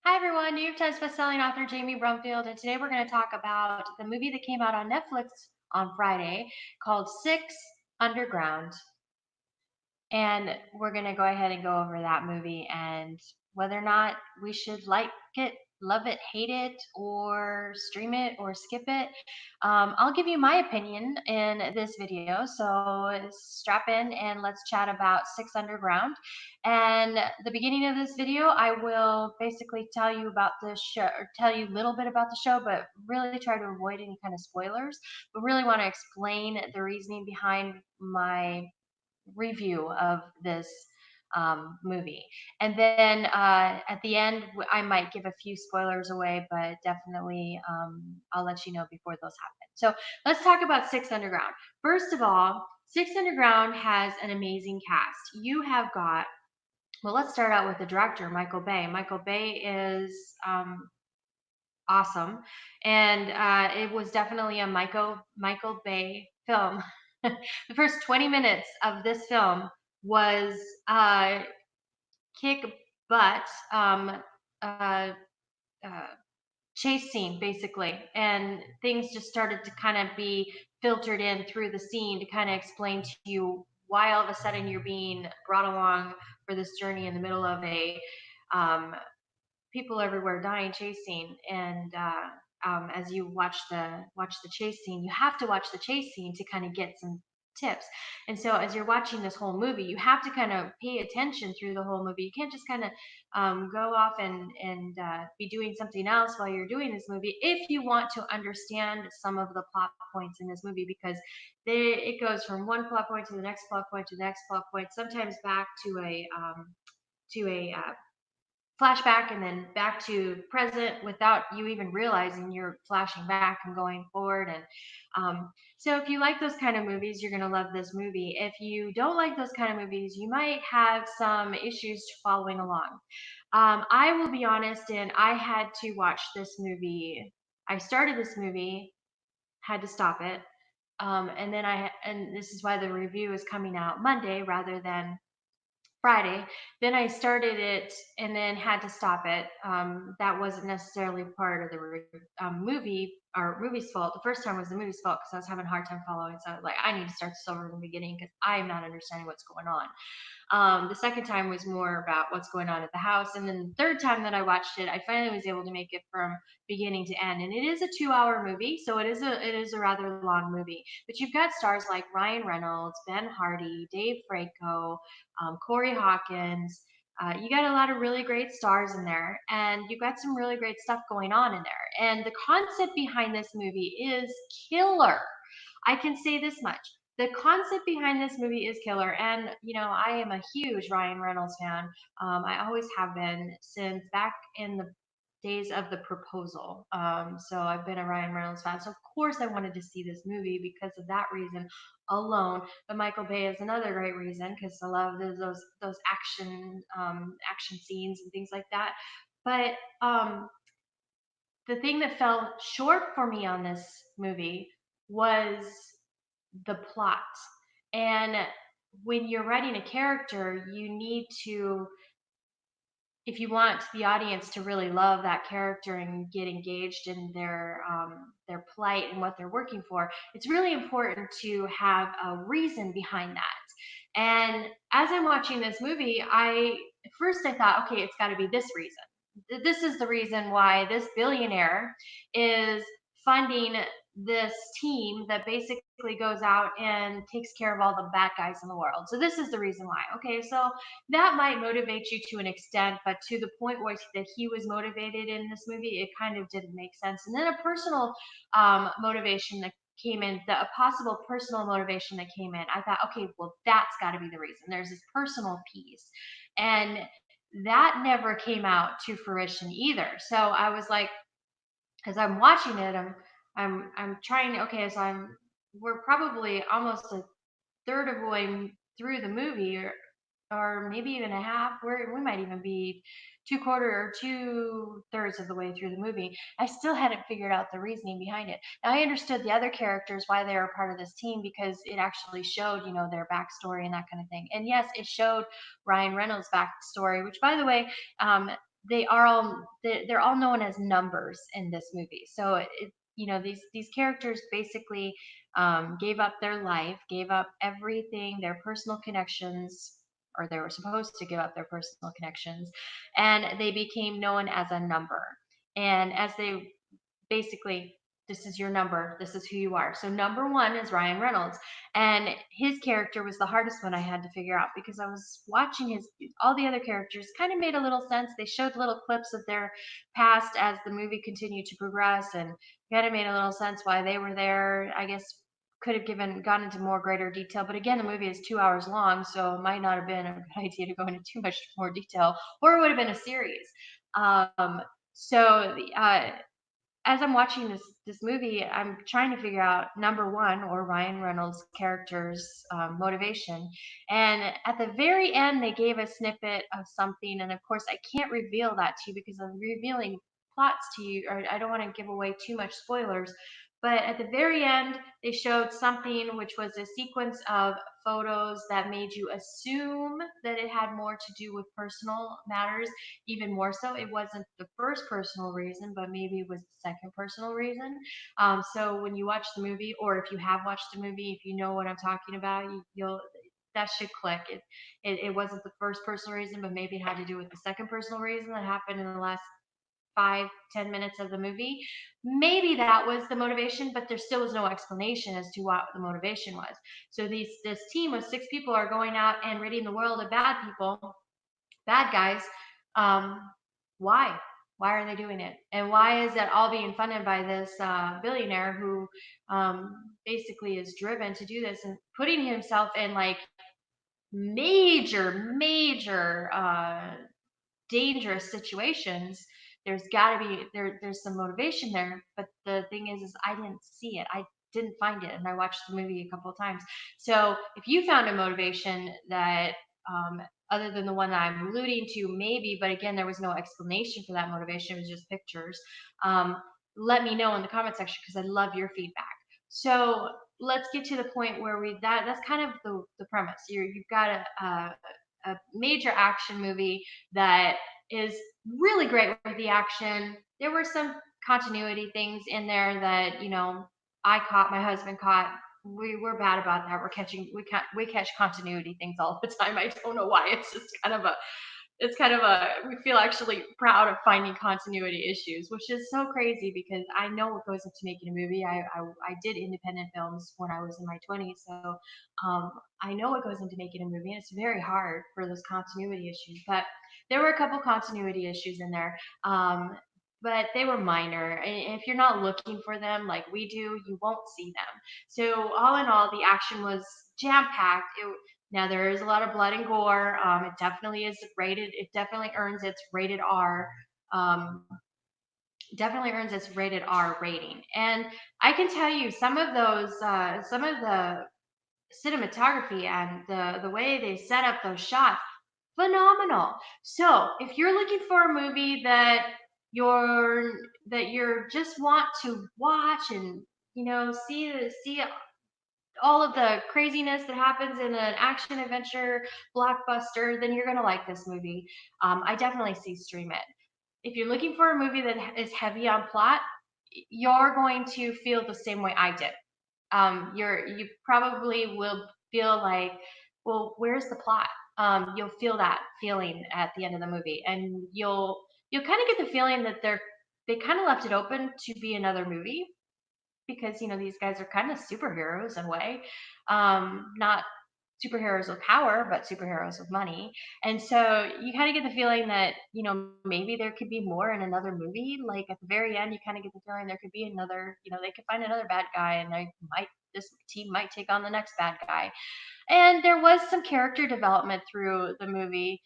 Hi everyone, New York Times bestselling author Jamie Brumfield, and today we're going to talk about the movie that came out on Netflix on Friday called Six Underground. And we're going to go ahead and go over that movie and whether or not we should like it, love it, hate it, or stream it or skip it. I'll give you my opinion in this video. So strap in and let's chat about Six Underground. And the beginning of this video, I will basically tell you about the show, or tell you a little bit about the show, but really try to avoid any kind of spoilers. But really want to explain the reasoning behind my review of this movie. And then at the end, I might give a few spoilers away, but definitely I'll let you know before those happen. So let's talk about Six Underground. First of all, Six Underground has an amazing cast. You have got, well, let's start out with the director, Michael Bay. Michael Bay is awesome. And it was definitely a Michael Bay film. The first 20 minutes of this film was kick butt uh, uh, chase scene basically, and things just started to kind of be filtered in through the scene to kind of explain to you why all of a sudden you're being brought along for this journey in the middle of a um, people everywhere dying chase scene. And as you watch the chase scene, you have to watch the chase scene to kind of get some tips. And so as you're watching this whole movie, you have to kind of pay attention through the whole movie. You can't just kind of go off and be doing something else while you're doing this movie if you want to understand some of the plot points in this movie, because it goes from one plot point to the next plot point to the next plot point, sometimes back to a flashback and then back to present without you even realizing you're flashing back and going forward. And so if you like those kind of movies, you're going to love this movie. If you don't like those kind of movies, you might have some issues following along. I will be honest, and I had to watch this movie. I started this movie, had to stop it, and this is why the review is coming out Monday rather than Friday. Then I started it and then had to stop it. That wasn't necessarily part of the movie or movie's fault. The first time was the movie's fault because I was having a hard time following. So I was like, I need to start this over from the beginning because I am not understanding what's going on. The second time was more about what's going on at the house. And then the third time that I watched it, I finally was able to make it from beginning to end. And it is a 2 hour movie, so it is a rather long movie. But you've got stars like Ryan Reynolds, Ben Hardy, Dave Franco, Corey Hawkins. You got a lot of really great stars in there, and you got some really great stuff going on in there. And the concept behind this movie is killer. I can say this much. The concept behind this movie is killer. And, I am a huge Ryan Reynolds fan. I always have been since back in the days of The Proposal. So I've been a Ryan Reynolds fan. So, of course, I wanted to see this movie because of that reason alone. But Michael Bay is another great reason because I love those action scenes and things like that. But the thing that fell short for me on this movie was the plot. And when you're writing a character, you need to, if you want the audience to really love that character and get engaged in their plight and what they're working for, it's really important to have a reason behind that. And as I'm watching this movie, I at first I thought, okay, it's got to be this reason. This is the reason why this billionaire is funding this team that basically goes out and takes care of all the bad guys in the world. So this is the reason why. Okay, so that might motivate you to an extent, but to the point where that he was motivated in this movie, it kind of didn't make sense. And then a personal motivation that came in, a possible personal motivation that came in, I thought, okay, well, that's got to be the reason. There's this personal piece, and that never came out to fruition either. So I was like, as I'm watching it, I'm trying. Okay, so we're probably almost a third of the way through the movie, or maybe even a half. We might even be two-thirds of the way through the movie. I still hadn't figured out the reasoning behind it. Now I understood the other characters why they were part of this team because it actually showed, their backstory and that kind of thing. And yes, it showed Ryan Reynolds' backstory, which, by the way, they're all known as numbers in this movie. So these characters basically gave up their life, gave up everything, their personal connections, or they were supposed to give up their personal connections, and they became known as a number. And as they basically, this is your number, this is who you are. So number one is Ryan Reynolds, and his character was the hardest one I had to figure out, because I was watching his all the other characters kind of made a little sense. They showed little clips of their past as the movie continued to progress, and kind of made a little sense why they were there. I guess could have gone into more greater detail, but again, the movie is 2 hours long, so it might not have been a good idea to go into too much more detail, or it would have been a series. um, so as I'm watching this movie, I'm trying to figure out number one, or Ryan Reynolds' character's motivation. And at the very end, they gave a snippet of something, and of course, I can't reveal that to you because I'm revealing plots to you, or I don't want to give away too much spoilers. But at the very end, they showed something which was a sequence of photos that made you assume that it had more to do with personal matters. Even more so, it wasn't the first personal reason, but maybe it was the second personal reason. So when you watch the movie, or if you have watched the movie, if you know what I'm talking about, you'll that should click. It wasn't the first personal reason, but maybe it had to do with the second personal reason that happened in the last 5-10 minutes of the movie. Maybe that was the motivation, but there still was no explanation as to what the motivation was. So this team of 6 people are going out and ridding the world of bad people, bad guys. um, why? Why are they doing it? And why is it all being funded by this billionaire who basically is driven to do this and putting himself in like major dangerous situations? There's got to be there's some motivation there, but the thing is I didn't see it. I didn't find it, and I watched the movie a couple of times. So if you found a motivation that um, other than the one that I'm alluding to, maybe, but again, there was no explanation for that motivation. It was just pictures. Um, Let me know in the comment section because I love your feedback. So let's get to the point where that's kind of the premise. You've got a major action movie that is really great with the action. There were some continuity things in there that I caught, my husband caught. We're bad about that. We catch continuity things all the time. I don't know why. It's kind of a we feel actually proud of finding continuity issues, which is so crazy because I know what goes into making a movie. I did independent films when I was in my 20s, so um, I know what goes into making a movie, and it's very hard for those continuity issues. But there were a couple continuity issues in there, but they were minor. And if you're not looking for them like we do, you won't see them. So all in all, the action was jam packed. Now there is a lot of blood and gore. It definitely is rated. It definitely earns its rated R. Um, Definitely earns its rated R rating. And I can tell you some of the cinematography and the way they set up those shots, phenomenal. So if you're looking for a movie you're just want to watch and see all of the craziness that happens in an action adventure blockbuster, then you're gonna like this movie. I definitely see stream it. If you're looking for a movie that is heavy on plot, you're going to feel the same way I did. You probably will feel like, well, where's the plot? You'll feel that feeling at the end of the movie, and you'll kind of get the feeling that they kind of left it open to be another movie, because these guys are kind of superheroes in a way, not superheroes with power, but superheroes with money. And so you kind of get the feeling that maybe there could be more in another movie. Like at the very end, you kind of get the feeling there could be another. They could find another bad guy, and this team might take on the next bad guy. And there was some character development through the movie,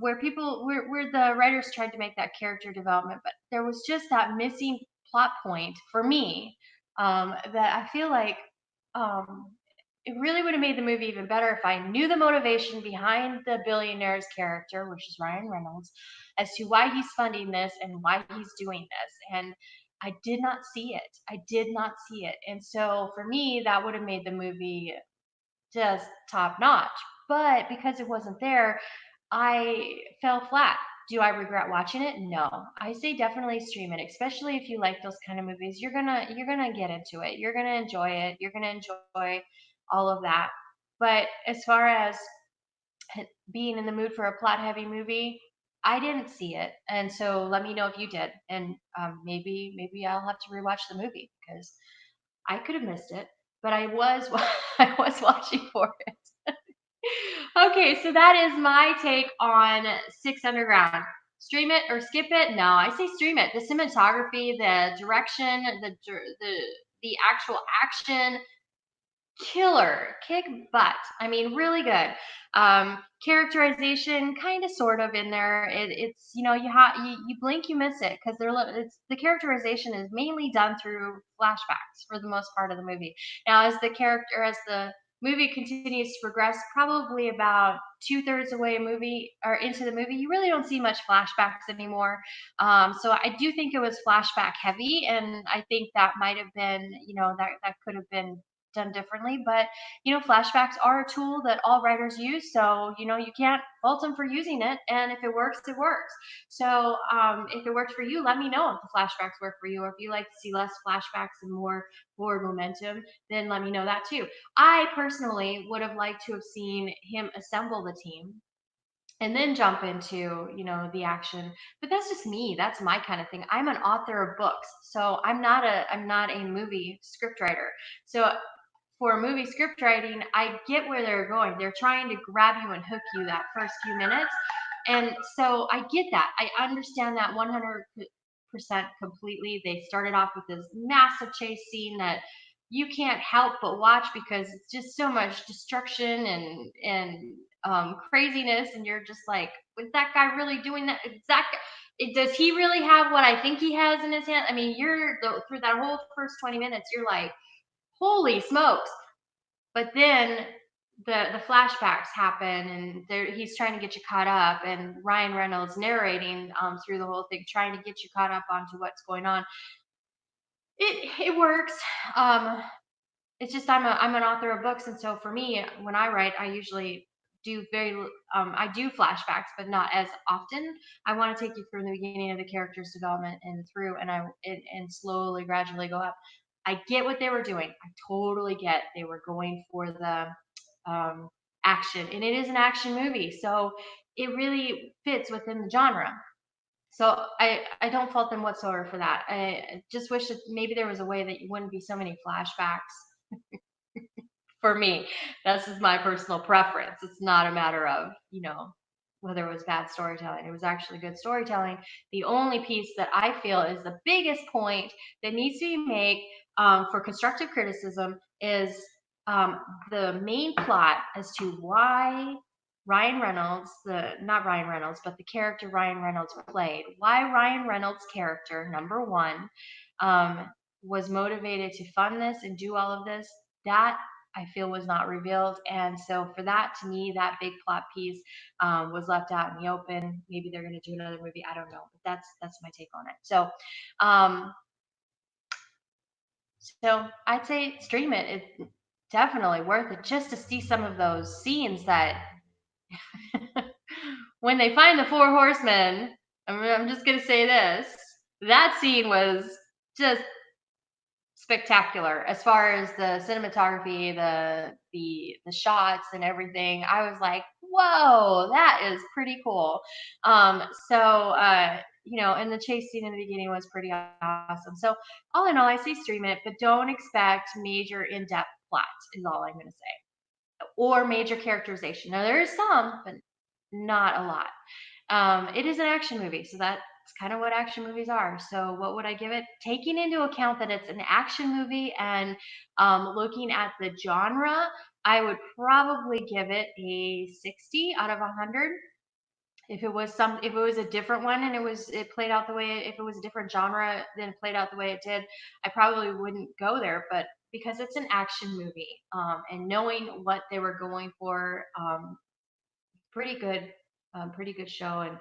where the writers tried to make that character development, but there was just that missing plot point for me, that I feel like um, it really would have made the movie even better if I knew the motivation behind the billionaire's character, which is Ryan Reynolds, as to why he's funding this and why he's doing this. And I did not see it. I did not see it. And so for me, that would have made the movie just top notch. But because it wasn't there, I fell flat Do I regret watching it? No. I say definitely stream it, especially if you like those kind of movies. You're gonna get into it. You're gonna enjoy it. You're gonna enjoy all of that. But as far as being in the mood for a plot heavy movie, I didn't see it, and so let me know if you did, and maybe I'll have to rewatch the movie because I could have missed it, but I was I was watching for it. Okay, so that is my take on Six Underground. Stream it or skip it? No, I say stream it. The cinematography, the direction, the actual action, killer, kick butt. I mean, really good. Characterization, kind of, sort of in there. It's you blink, you miss it because it's the characterization is mainly done through flashbacks for the most part of the movie. Now, as the movie continues to progress, probably about 2/3 away a movie or into the movie, you really don't see much flashbacks anymore. So I do think it was flashback heavy, and I think that might have been, that could have been done differently. But flashbacks are a tool that all writers use, so you can't fault them for using it. And if it works, it works. So if it worked for you, let me know if the flashbacks work for you, or if you like to see less flashbacks and more forward momentum, then let me know that too. I personally would have liked to have seen him assemble the team and then jump into the action, but that's just me. That's my kind of thing. I'm an author of books, so I'm not a movie script writer. So for movie script writing, I get where they're going. They're trying to grab you and hook you that first few minutes. And so I get that. I understand that 100% completely. They started off with this massive chase scene that you can't help but watch because it's just so much destruction and craziness, and you're just like, was that guy really doing that? Does he really have what I think he has in his hand? I mean, through that whole first 20 minutes, you're like, holy smokes. But then the flashbacks happen, and he's trying to get you caught up, and Ryan Reynolds narrating through the whole thing, trying to get you caught up onto what's going on. It works. Um, it's just I'm an author of books, and so for me, when I write, I usually I do flashbacks, but not as often. I want to take you through the beginning of the character's development and through, and slowly, gradually go up. I get what they were doing. I totally get they were going for the um, action, and it is an action movie, so it really fits within the genre. So I don't fault them whatsoever for that. I just wish that maybe there was a way that you wouldn't be so many flashbacks for me. That's just my personal preference. It's not a matter of, whether it was bad storytelling. It was actually good storytelling. The only piece that I feel is the biggest point that needs to be made for constructive criticism is um, the main plot as to why Ryan Reynolds, not Ryan Reynolds, but the character Ryan Reynolds played, why Ryan Reynolds' character, number one, um, was motivated to fund this and do all of this. That I feel was not revealed. And so for that, to me, that big plot piece was left out in the open. Maybe they're going to do another movie. I don't know, but that's my take on it. Um, so I'd say stream it. It's definitely worth it just to see some of those scenes that when they find the four horsemen. I'm just going to say this. That scene was just spectacular as far as the cinematography, the shots and everything. I was like, whoa, that is pretty cool. So and the chase scene in the beginning was pretty awesome. So all in all, I say stream it, but don't expect major in-depth plot is all I'm going to say, or major characterization. Now there is some, but not a lot. It is an action movie, so that's kind of what action movies are. So, what would I give it? Taking into account that it's an action movie and looking at the genre, I would probably give it a 60 out of 100. If it was a different one and it played out the way, if it was a different genre then it played out the way it did, I probably wouldn't go there. But because it's an action movie, and knowing what they were going for, pretty good, pretty good show, and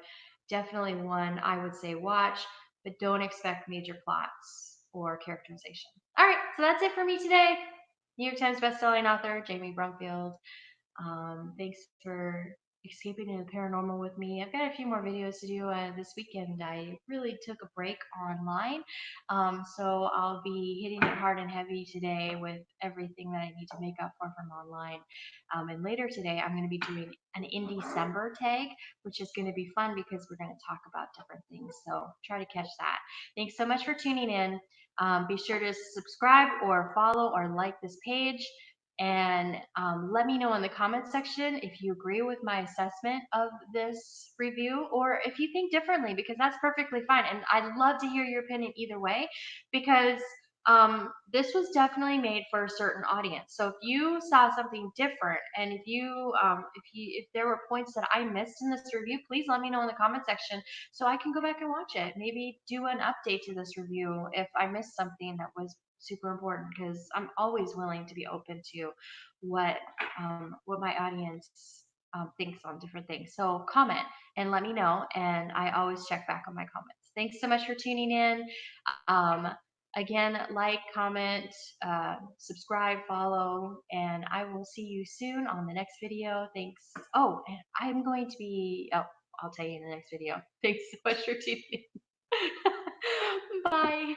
definitely one I would say watch, but don't expect major plots or characterization. All right, so that's it for me today. New York Times bestselling author Jamie Brumfield. Thanks for escaping into the paranormal with me. I've got a few more videos to do this weekend. I really took a break online. So I'll be hitting it hard and heavy today with everything that I need to make up for from online. And later today, I'm going to be doing an in December tag, which is going to be fun because we're going to talk about different things. So try to catch that. Thanks so much for tuning in. Be sure to subscribe or follow or like this page. And let me know in the comment section if you agree with my assessment of this review or if you think differently, because that's perfectly fine. And I'd love to hear your opinion either way, because this was definitely made for a certain audience. So if you saw something different, and if there were points that I missed in this review, please let me know in the comment section so I can go back and watch it. Maybe do an update to this review if I missed something that was super important, because I'm always willing to be open to what what my audience thinks on different things. So comment and let me know, and I always check back on my comments. Thanks so much for tuning in. Um, Again, like, comment, subscribe, follow, and I will see you soon on the next video. Thanks. Oh, and I'm going to be, oh, I'll tell you in the next video. Thanks so much for tuning in. Bye.